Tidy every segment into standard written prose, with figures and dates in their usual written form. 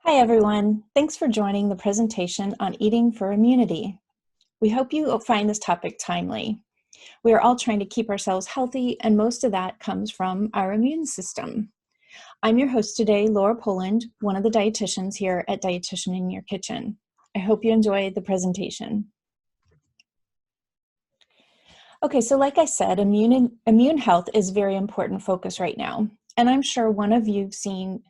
Hi everyone, thanks for joining the presentation on eating for immunity. We hope you find this topic timely. We are all trying to keep ourselves healthy, and most of that comes from our immune system. I'm your host today, Laura Poland, one of the dietitians here at Dietitian in Your Kitchen. I hope you enjoy the presentation. Okay, so like I said, immune health is a very important focus right now, and I'm sure one of you've seen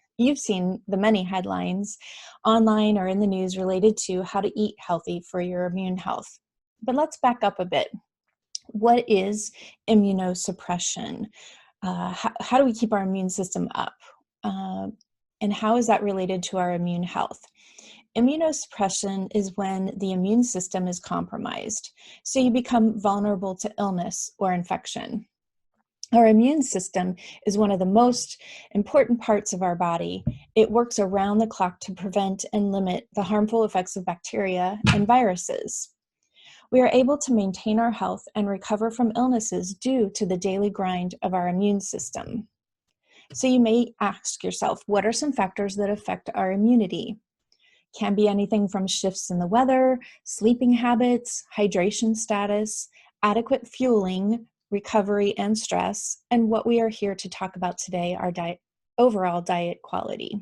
the many headlines online or in the news related to how to eat healthy for your immune health. But let's back up a bit. What is immunosuppression? How do we keep our immune system up? And how is that related to our immune health? Immunosuppression is when the immune system is compromised, so you become vulnerable to illness or infection. Our immune system is one of the most important parts of our body. It works around the clock to prevent and limit the harmful effects of bacteria and viruses. We are able to maintain our health and recover from illnesses due to the daily grind of our immune system. So you may ask yourself, what are some factors that affect our immunity? Can be anything from shifts in the weather, sleeping habits, hydration status, adequate fueling, recovery, and stress, and what we are here to talk about today, our overall diet quality.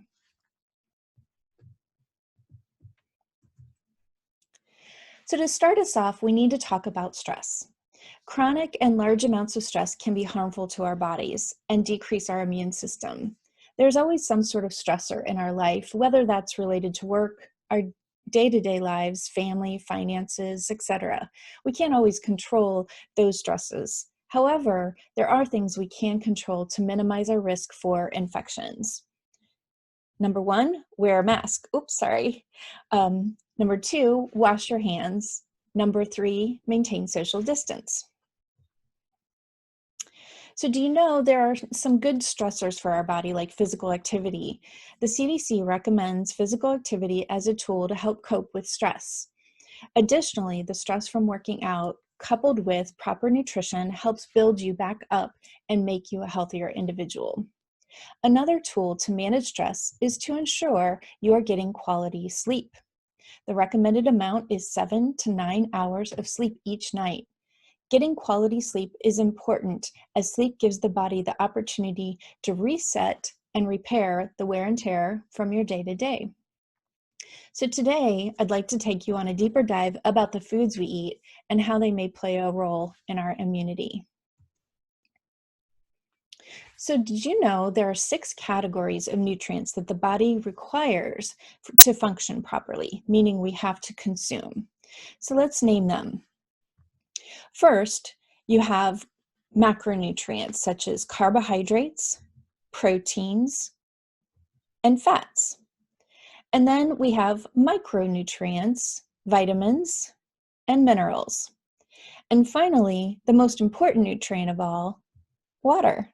So to start us off, we need to talk about stress. Chronic and large amounts of stress can be harmful to our bodies and decrease our immune system. There's always some sort of stressor in our life, whether that's related to work, our day-to-day lives, family, finances, etc. We can't always control those stresses. However, there are things we can control to minimize our risk for infections. Number one, wear a mask. Oops, sorry. Number two, wash your hands. Number three, maintain social distance. So do you know there are some good stressors for our body, like physical activity? The CDC recommends physical activity as a tool to help cope with stress. Additionally, the stress from working out, coupled with proper nutrition, helps build you back up and make you a healthier individual. Another tool to manage stress is to ensure you are getting quality sleep. The recommended amount is 7 to 9 hours of sleep each night. Getting quality sleep is important, as sleep gives the body the opportunity to reset and repair the wear and tear from your day-to-day. So today, I'd like to take you on a deeper dive about the foods we eat and how they may play a role in our immunity. So did you know there are 6 categories of nutrients that the body requires to function properly, meaning we have to consume? So let's name them. First, you have macronutrients such as carbohydrates, proteins, and fats. And then we have micronutrients, vitamins, and minerals. And finally, the most important nutrient of all, water.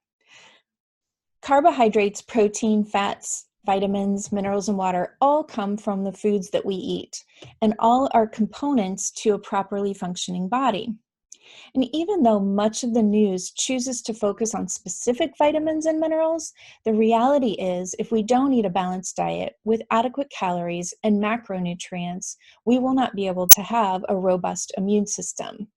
Carbohydrates, protein, fats, vitamins, minerals, and water all come from the foods that we eat, and all are components to a properly functioning body. And even though much of the news chooses to focus on specific vitamins and minerals, the reality is if we don't eat a balanced diet with adequate calories and macronutrients, we will not be able to have a robust immune system.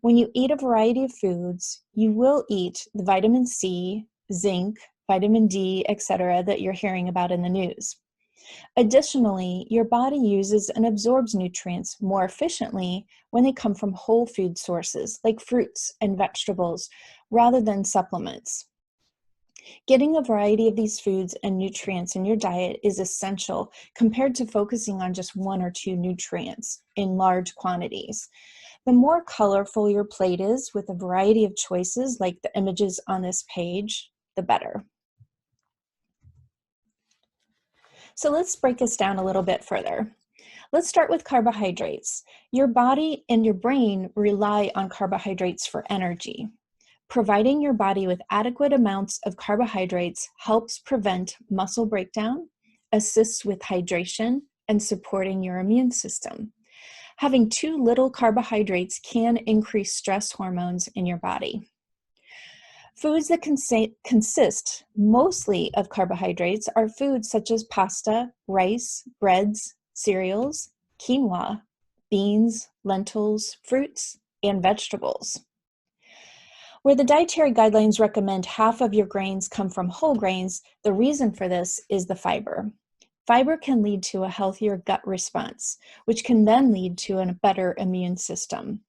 When you eat a variety of foods, you will eat the vitamin C, zinc, vitamin D, etc. that you're hearing about in the news. Additionally, your body uses and absorbs nutrients more efficiently when they come from whole food sources like fruits and vegetables rather than supplements. Getting a variety of these foods and nutrients in your diet is essential compared to focusing on just 1 or 2 nutrients in large quantities. The more colorful your plate is with a variety of choices like the images on this page, the better. So let's break this down a little bit further. Let's start with carbohydrates. Your body and your brain rely on carbohydrates for energy. Providing your body with adequate amounts of carbohydrates helps prevent muscle breakdown, assists with hydration, and supporting your immune system. Having too little carbohydrates can increase stress hormones in your body. Foods that consist mostly of carbohydrates are foods such as pasta, rice, breads, cereals, quinoa, beans, lentils, fruits, and vegetables. Where the dietary guidelines recommend half of your grains come from whole grains, the reason for this is the fiber. Fiber can lead to a healthier gut response, which can then lead to a better immune system.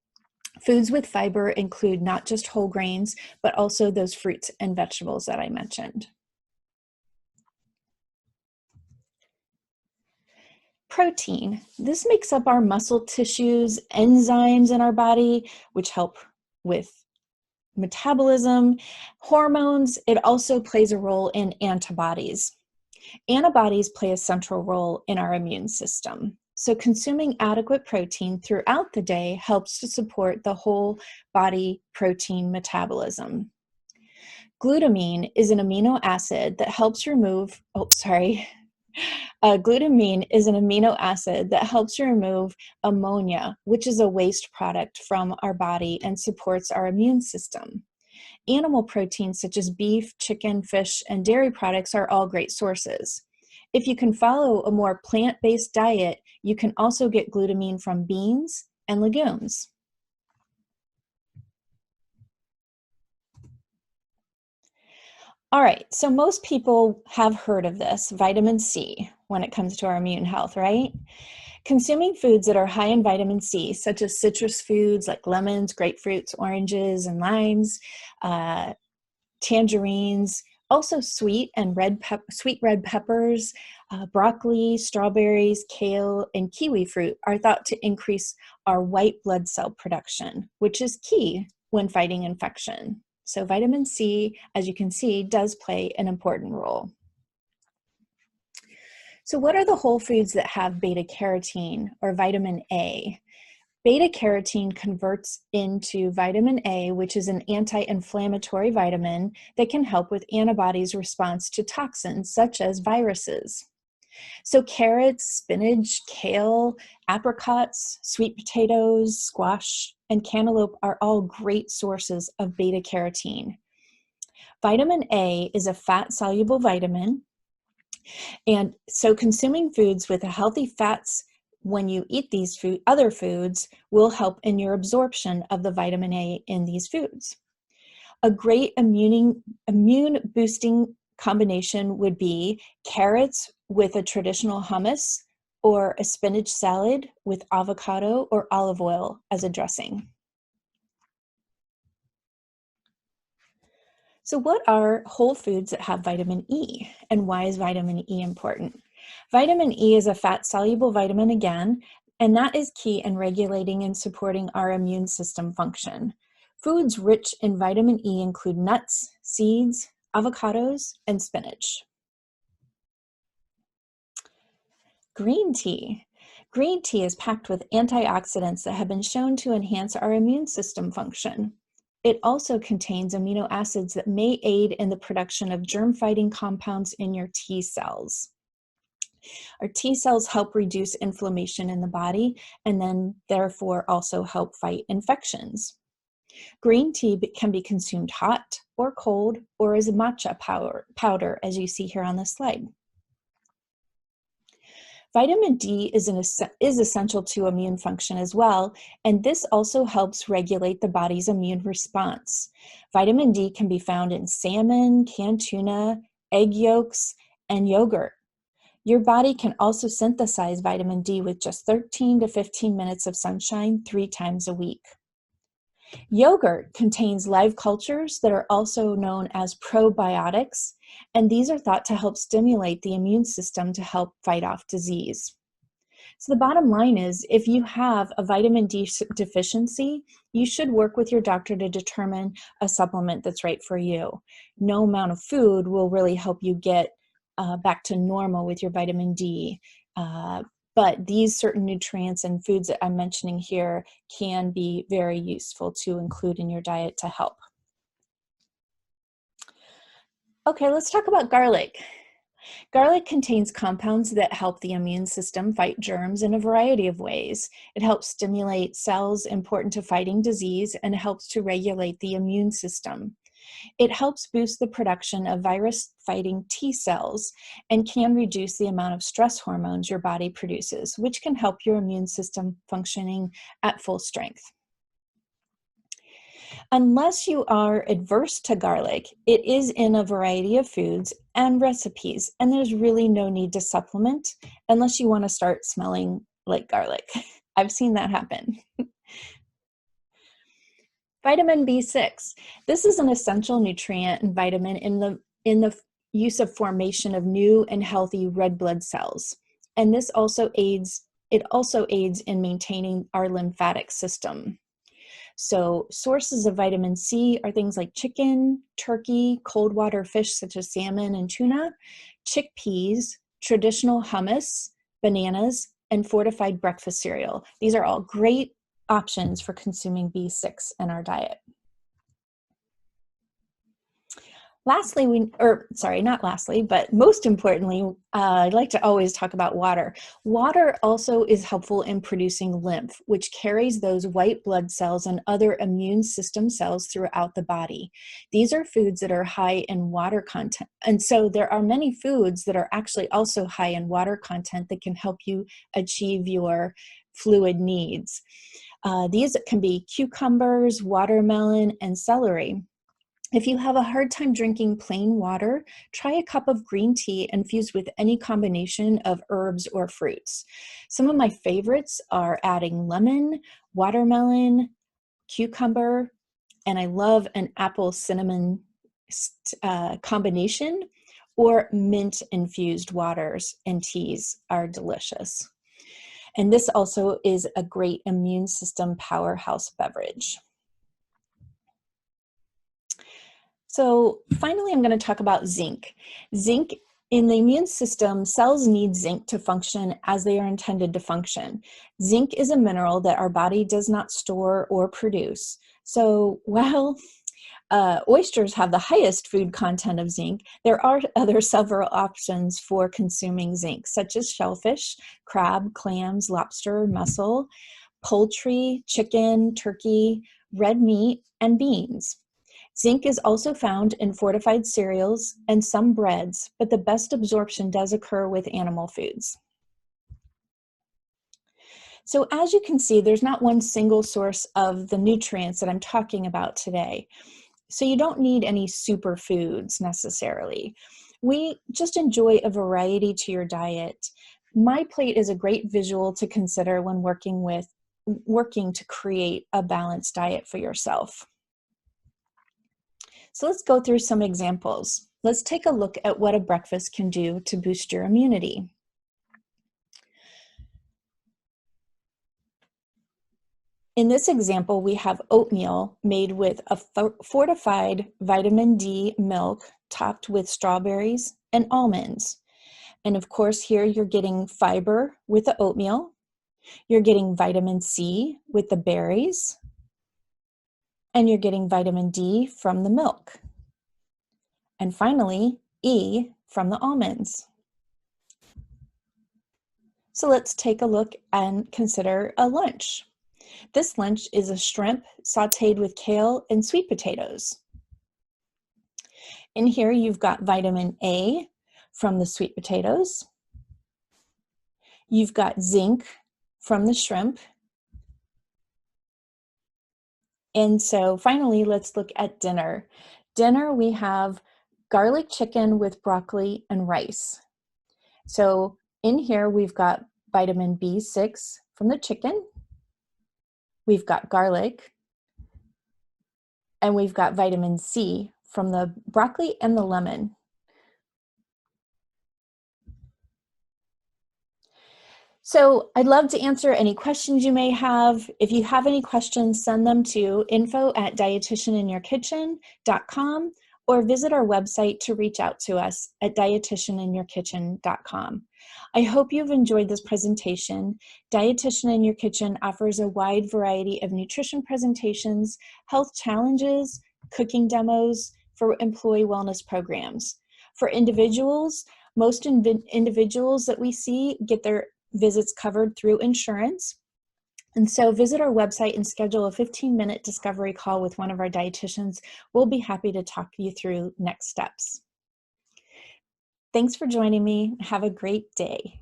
Foods with fiber include not just whole grains, but also those fruits and vegetables that I mentioned. Protein. This makes up our muscle tissues, enzymes in our body, which help with metabolism, hormones. It also plays a role in antibodies. Antibodies play a central role in our immune system. So consuming adequate protein throughout the day helps to support the whole body protein metabolism. Glutamine is an amino acid that helps remove, glutamine is an amino acid that helps remove ammonia, which is a waste product from our body and supports our immune system. Animal proteins such as beef, chicken, fish, and dairy products are all great sources. If you can follow a more plant-based diet, you can also get glutamine from beans and legumes. All right, so most people have heard of this, vitamin C, when it comes to our immune health, right? Consuming foods that are high in vitamin C, such as citrus foods like lemons, grapefruits, oranges, and limes, tangerines, also sweet red peppers, broccoli, strawberries, kale, and kiwi fruit are thought to increase our white blood cell production, which is key when fighting infection. So vitamin C, as you can see, does play an important role. So what are the whole foods that have beta-carotene or vitamin A? Beta-carotene converts into vitamin A, which is an anti-inflammatory vitamin that can help with antibodies' response to toxins such as viruses. So carrots, spinach, kale, apricots, sweet potatoes, squash, and cantaloupe are all great sources of beta-carotene. Vitamin A is a fat-soluble vitamin, and so consuming foods with healthy fats when you eat these other foods will help in your absorption of the vitamin A in these foods. A great immune boosting combination would be carrots with a traditional hummus or a spinach salad with avocado or olive oil as a dressing. So what are whole foods that have vitamin E, and why is vitamin E important? Vitamin E is a fat-soluble vitamin again, and that is key in regulating and supporting our immune system function. Foods rich in vitamin E include nuts, seeds, avocados, and spinach. Green tea. Green tea is packed with antioxidants that have been shown to enhance our immune system function. It also contains amino acids that may aid in the production of germ-fighting compounds in your T cells. Our T cells help reduce inflammation in the body and then therefore also help fight infections. Green tea can be consumed hot or cold or as a matcha powder, as you see here on the slide. Vitamin D is essential to immune function as well, and this also helps regulate the body's immune response. Vitamin D can be found in salmon, canned tuna, egg yolks, and yogurt. Your body can also synthesize vitamin D with just 13 to 15 minutes of sunshine 3 times a week. Yogurt contains live cultures that are also known as probiotics, and these are thought to help stimulate the immune system to help fight off disease. So the bottom line is, if you have a vitamin D deficiency, you should work with your doctor to determine a supplement that's right for you. No amount of food will really help you get back to normal with your vitamin D. But these certain nutrients and foods that I'm mentioning here can be very useful to include in your diet to help. Okay, let's talk about garlic. Garlic contains compounds that help the immune system fight germs in a variety of ways. It helps stimulate cells important to fighting disease and helps to regulate the immune system. It helps boost the production of virus-fighting T cells and can reduce the amount of stress hormones your body produces, which can help your immune system functioning at full strength. Unless you are adverse to garlic, it is in a variety of foods and recipes, and there's really no need to supplement unless you want to start smelling like garlic. I've seen that happen. Vitamin B6. This is an essential nutrient and vitamin in the use of formation of new and healthy red blood cells. And it also aids in maintaining our lymphatic system. So sources of vitamin C are things like chicken, turkey, cold water fish such as salmon and tuna, chickpeas, traditional hummus, bananas, and fortified breakfast cereal. These are all great options for consuming B6 in our diet. Lastly, but most importantly, I'd like to always talk about water. Water also is helpful in producing lymph, which carries those white blood cells and other immune system cells throughout the body. These are foods that are high in water content. And so there are many foods that are actually also high in water content that can help you achieve your fluid needs. These can be cucumbers, watermelon, and celery. If you have a hard time drinking plain water, try a cup of green tea infused with any combination of herbs or fruits. Some of my favorites are adding lemon, watermelon, cucumber, and I love an apple cinnamon combination, or mint infused waters and teas are delicious. And this also is a great immune system powerhouse beverage. So finally, I'm going to talk about zinc. Zinc in the immune system, cells need zinc to function as they are intended to function. Zinc is a mineral that our body does not store or produce. So while oysters have the highest food content of zinc, there are several options for consuming zinc, such as shellfish, crab, clams, lobster, mussel, poultry, chicken, turkey, red meat, and beans. Zinc is also found in fortified cereals and some breads, but the best absorption does occur with animal foods. So as you can see, there's not one single source of the nutrients that I'm talking about today. So you don't need any superfoods necessarily. We just enjoy a variety to your diet. My plate is a great visual to consider when working to create a balanced diet for yourself. So let's go through some examples. Let's take a look at what a breakfast can do to boost your immunity. In this example, we have oatmeal made with a fortified vitamin D milk topped with strawberries and almonds. And of course, here you're getting fiber with the oatmeal. You're getting vitamin C with the berries. And you're getting vitamin D from the milk. And finally, E from the almonds. So let's take a look and consider a lunch. This lunch is a shrimp sauteed with kale and sweet potatoes. In here, you've got vitamin A from the sweet potatoes. You've got zinc from the shrimp. And so finally, let's look at dinner. Dinner, we have garlic chicken with broccoli and rice. So in here, we've got vitamin B6 from the chicken. We've got garlic. And we've got vitamin C from the broccoli and the lemon. So I'd love to answer any questions you may have. If you have any questions, send them to info@dietitianinyourkitchen.com or visit our website to reach out to us at dietitianinyourkitchen.com. I hope you've enjoyed this presentation. Dietitian in Your Kitchen offers a wide variety of nutrition presentations, health challenges, cooking demos for employee wellness programs. For individuals, most individuals that we see get their visits covered through insurance. And so visit our website and schedule a 15-minute discovery call with one of our dietitians. We'll be happy to talk you through next steps. Thanks for joining me. Have a great day.